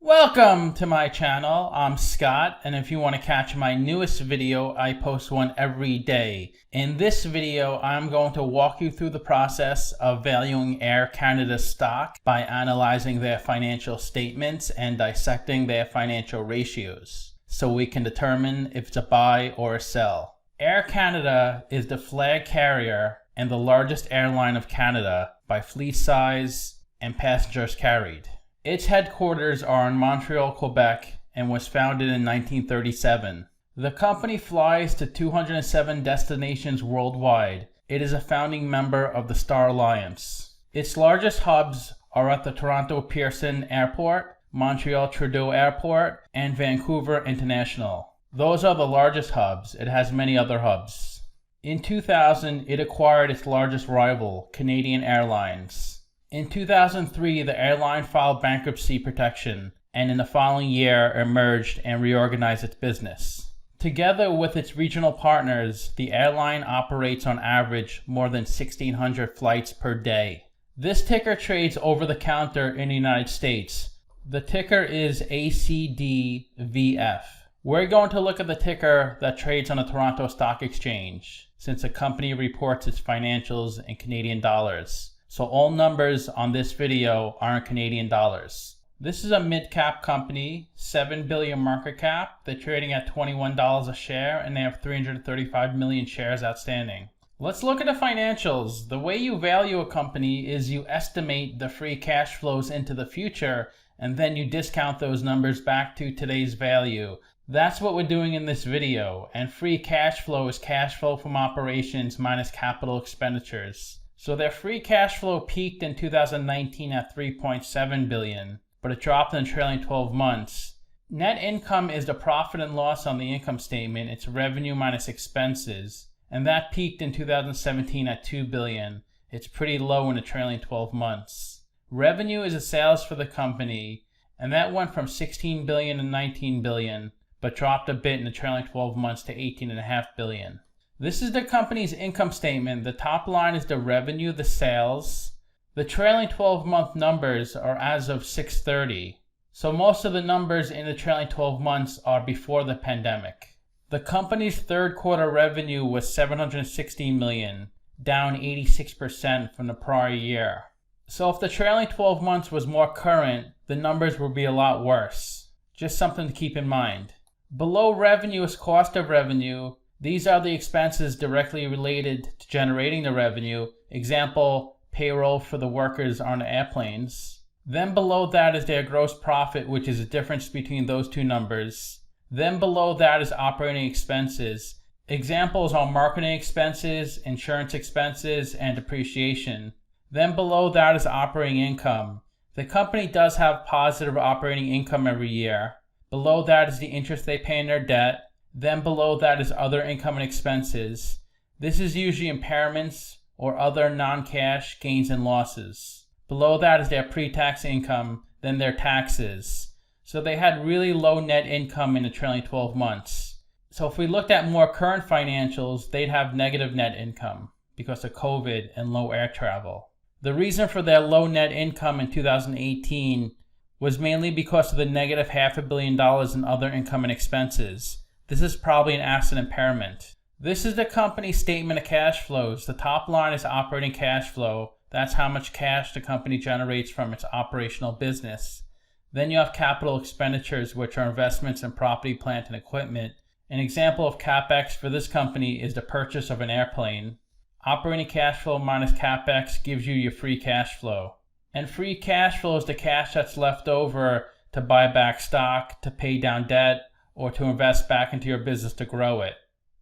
Welcome to my channel. I'm Scott, and if you want to catch my newest video, I post one every day. In this video, I'm going to walk you through the process of valuing Air Canada stock by analyzing their financial statements and dissecting their financial ratios, so we can determine if it's a buy or a sell. Air Canada is the flag carrier and the largest airline of Canada by fleet size and passengers carried. Its headquarters are in Montreal, Quebec, and was founded in 1937. The company flies to 207 destinations worldwide. It is a founding member of the Star Alliance. Its largest hubs are at the Toronto Pearson Airport, Montreal Trudeau Airport, and Vancouver International. Those are the largest hubs. It has many other hubs. In 2000, it acquired its largest rival, Canadian Airlines. In 2003, the airline filed bankruptcy protection, and in the following year emerged and reorganized its business. Together with its regional partners, the airline operates on average more than 1,600 flights per day. This ticker trades over the counter in the United States. The ticker is ACDVF. We're going to look at the ticker that trades on the Toronto Stock Exchange, since the company reports its financials in Canadian dollars. So all numbers on this video are in Canadian dollars. This is a mid-cap company, 7 billion market cap. They're trading at $21 a share and they have 335 million shares outstanding. Let's look at the financials. The way you value a company is you estimate the free cash flows into the future and then you discount those numbers back to today's value. That's what we're doing in this video. And free cash flow is cash flow from operations minus capital expenditures. So their free cash flow peaked in 2019 at 3.7 billion, but it dropped in the trailing 12 months. Net income is the profit and loss on the income statement. It's revenue minus expenses, and that peaked in 2017 at 2 billion. It's pretty low in the trailing 12 months. Revenue is the sales for the company, and that went from 16 billion to 19 billion, but dropped a bit in the trailing 12 months to 18.5 billion. This is the company's income statement. The top line is the revenue, the sales. The trailing 12-month numbers are as of 6/30. So most of the numbers in the trailing 12 months are before the pandemic. The company's third quarter revenue was 760 million, down 86% from the prior year. So if the trailing 12 months was more current, the numbers would be a lot worse. Just something to keep in mind. Below revenue is cost of revenue. These are the expenses directly related to generating the revenue. Example, payroll for the workers on the airplanes. Then below that is their gross profit, which is the difference between those two numbers. Then below that is operating expenses. Examples are marketing expenses, insurance expenses, and depreciation. Then below that is operating income. The company does have positive operating income every year. Below that is the interest they pay on their debt. Then below that is other income and expenses. This is usually impairments or other non-cash gains and losses. Below that is their pre-tax income, then their taxes. So they had really low net income in the trailing 12 months. So if we looked at more current financials, they'd have negative net income because of COVID and low air travel. The reason for their low net income in 2018 was mainly because of the negative $500 million in other income and expenses. This is probably an asset impairment. This is the company's statement of cash flows. The top line is operating cash flow. That's how much cash the company generates from its operational business. Then you have capital expenditures, which are investments in property, plant, and equipment. An example of CapEx for this company is the purchase of an airplane. Operating cash flow minus CapEx gives you your free cash flow. And free cash flow is the cash that's left over to buy back stock, to pay down debt, or to invest back into your business to grow it.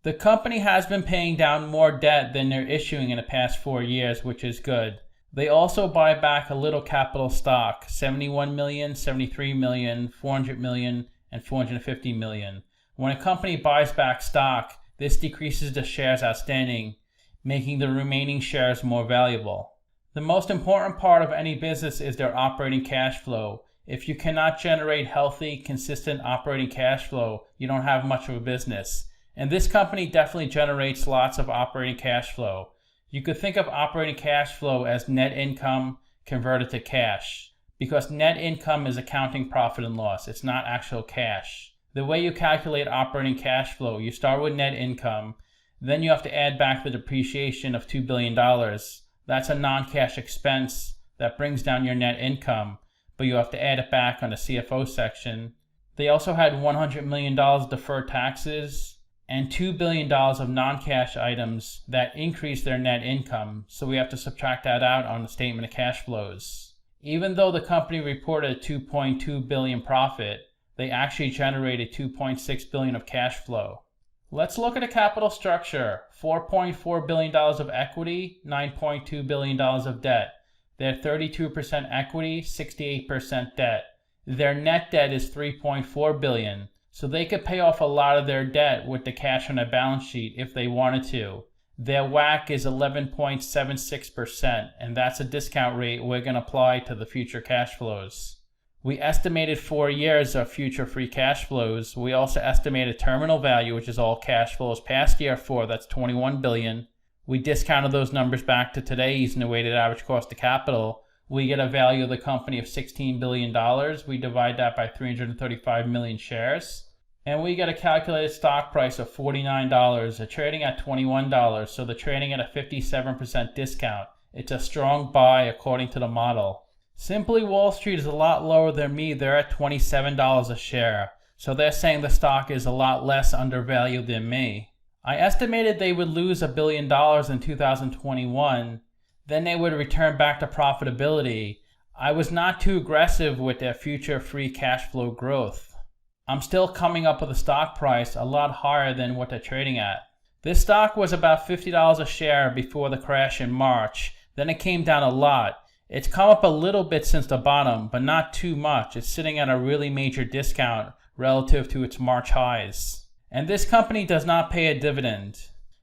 The company has been paying down more debt than they're issuing in the past 4 years, which is good. They also buy back a little capital stock, 71 million, 73 million, 400 million, and 450 million. When a company buys back stock, this decreases the shares outstanding, making the remaining shares more valuable. The most important part of any business is their operating cash flow. If you cannot generate healthy, consistent operating cash flow, you don't have much of a business. And this company definitely generates lots of operating cash flow. You could think of operating cash flow as net income converted to cash. because net income is accounting profit and loss. It's not actual cash. The way you calculate operating cash flow, you start with net income, then you have to add back the depreciation of $2 billion. That's a non-cash expense that brings down your net income, but you have to add it back on the CFO section. They also had $100 million deferred taxes and $2 billion of non-cash items that increase their net income, so we have to subtract that out on the statement of cash flows. Even though the company reported a $2.2 billion profit, they actually generated $2.6 billion of cash flow. Let's look at the capital structure. $4.4 billion of equity, $9.2 billion of debt. They're 32% equity, 68% debt. Their net debt is $3.4 billion, so they could pay off a lot of their debt with the cash on their balance sheet if they wanted to. Their WACC is 11.76%, and that's a discount rate we're going to apply to the future cash flows. We estimated 4 years of future free cash flows. We also estimated terminal value, which is all cash flows past year 4, that's $21 billion. We discounted those numbers back to today using the weighted average cost of capital. We get a value of the company of $16 billion. We divide that by 335 million shares. And we get a calculated stock price of $49. They're trading at $21, so they're trading at a 57% discount. It's a strong buy according to the model. Simply Wall Street is a lot lower than me. They're at $27 a share. So they're saying the stock is a lot less undervalued than me. I estimated they would lose $1 billion in 2021. Then they would return back to profitability. I was not too aggressive with their future free cash flow growth. I'm still coming up with a stock price a lot higher than what they're trading at. This stock was about $50 a share before the crash in March. Then it came down a lot. It's come up a little bit since the bottom, but not too much. It's sitting at a really major discount relative to its March highs. And this company does not pay a dividend.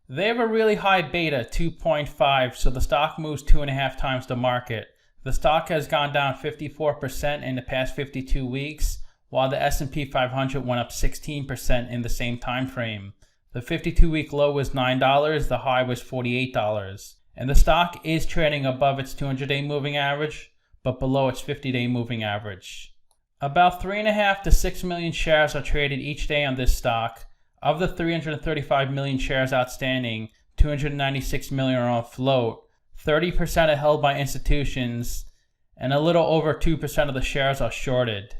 They have a really high beta, 2.5, so the stock moves 2.5 times the market. The stock has gone down 54% in the past 52 weeks, while the S&P 500 went up 16% in the same time frame. The 52-week low was $9, the high was $48. And the stock is trading above its 200-day moving average, but below its 50-day moving average. About 3.5 to 6 million shares are traded each day on this stock. Of the 335 million shares outstanding, 296 million are on float. 30% are held by institutions, and a little over 2% of the shares are shorted.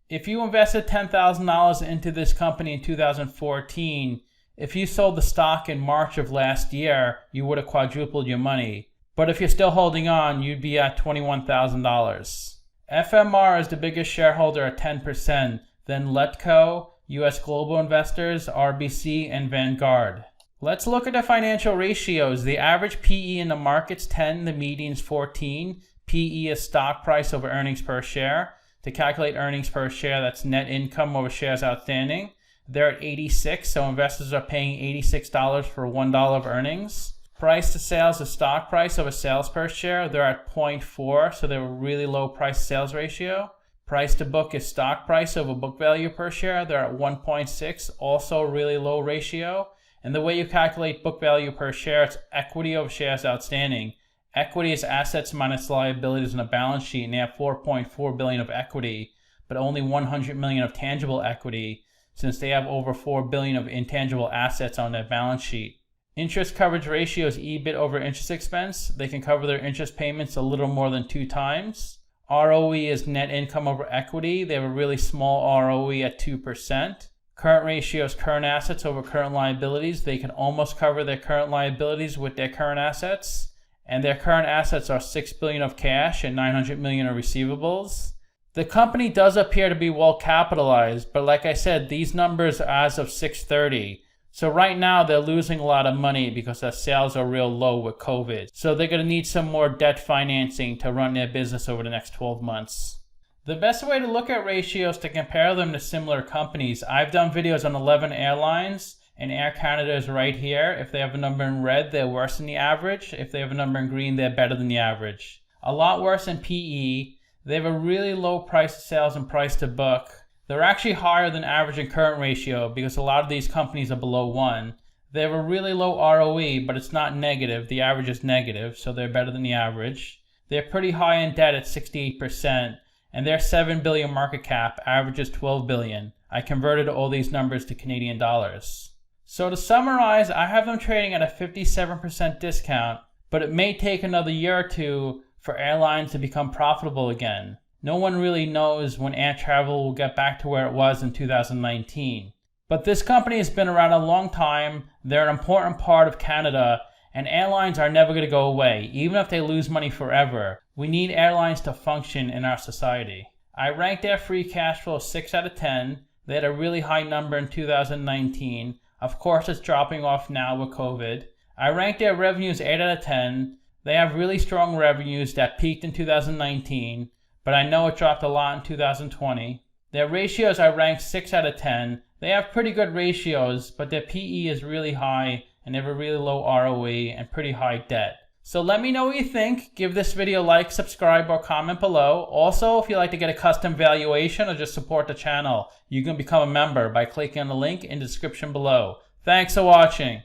If you invested $10,000 into this company in 2014, if you sold the stock in March of last year, you would have quadrupled your money. But if you're still holding on, you'd be at $21,000. FMR is the biggest shareholder at 10%, then Letco, US Global Investors, RBC, and Vanguard. Let's look at the financial ratios. The average PE in the market's 10, the median's 14. PE is stock price over earnings per share. To calculate earnings per share, that's net income over shares outstanding. They're at 86, so investors are paying $86 for $1 of earnings. Price to sales is stock price over sales per share. They're at 0.4, so they're a really low price sales ratio. Price to book is stock price over book value per share. They're at 1.6, also a really low ratio. And the way you calculate book value per share, it's equity over shares outstanding. Equity is assets minus liabilities on a balance sheet, and they have $4.4 billion of equity, but only $100 million of tangible equity, since they have over $4 billion of intangible assets on their balance sheet. Interest coverage ratio is EBIT over interest expense. They can cover their interest payments a little more than 2 times. ROE is net income over equity. They have a really small ROE at 2%. Current ratio is current assets over current liabilities. They can almost cover their current liabilities with their current assets. And their current assets are $6 billion of cash and $900 million of receivables. The company does appear to be well capitalized, but like I said, these numbers are as of 6/30. So right now they're losing a lot of money because their sales are real low with COVID. So they're going to need some more debt financing to run their business over the next 12 months. The best way to look at ratios to compare them to similar companies, I've done videos on 11 airlines, and Air Canada is right here. If they have a number in red, they're worse than the average. If they have a number in green, they're better than the average. A lot worse in PE. They have a really low price to sales and price to book. They're actually higher than average and current ratio because a lot of these companies are below 1. They have a really low ROE, but it's not negative. The average is negative, so they're better than the average. They're pretty high in debt at 68%, and their 7 billion market cap averages 12 billion. I converted all these numbers to Canadian dollars. So to summarize, I have them trading at a 57% discount, but it may take another year or two for airlines to become profitable again. No one really knows when air travel will get back to where it was in 2019. But this company has been around a long time, they're an important part of Canada, and airlines are never going to go away, even if they lose money forever. We need airlines to function in our society. I ranked their free cash flow 6 out of 10. They had a really high number in 2019. Of course, it's dropping off now with COVID. I ranked their revenues 8 out of 10. They have really strong revenues that peaked in 2019, but I know it dropped a lot in 2020. Their ratios I ranked 6 out of 10. They have pretty good ratios, but their PE is really high and they have a really low ROE and pretty high debt. So let me know what you think. Give this video a like, subscribe, or comment below. Also, if you'd like to get a custom valuation or just support the channel, you can become a member by clicking on the link in the description below. Thanks for watching.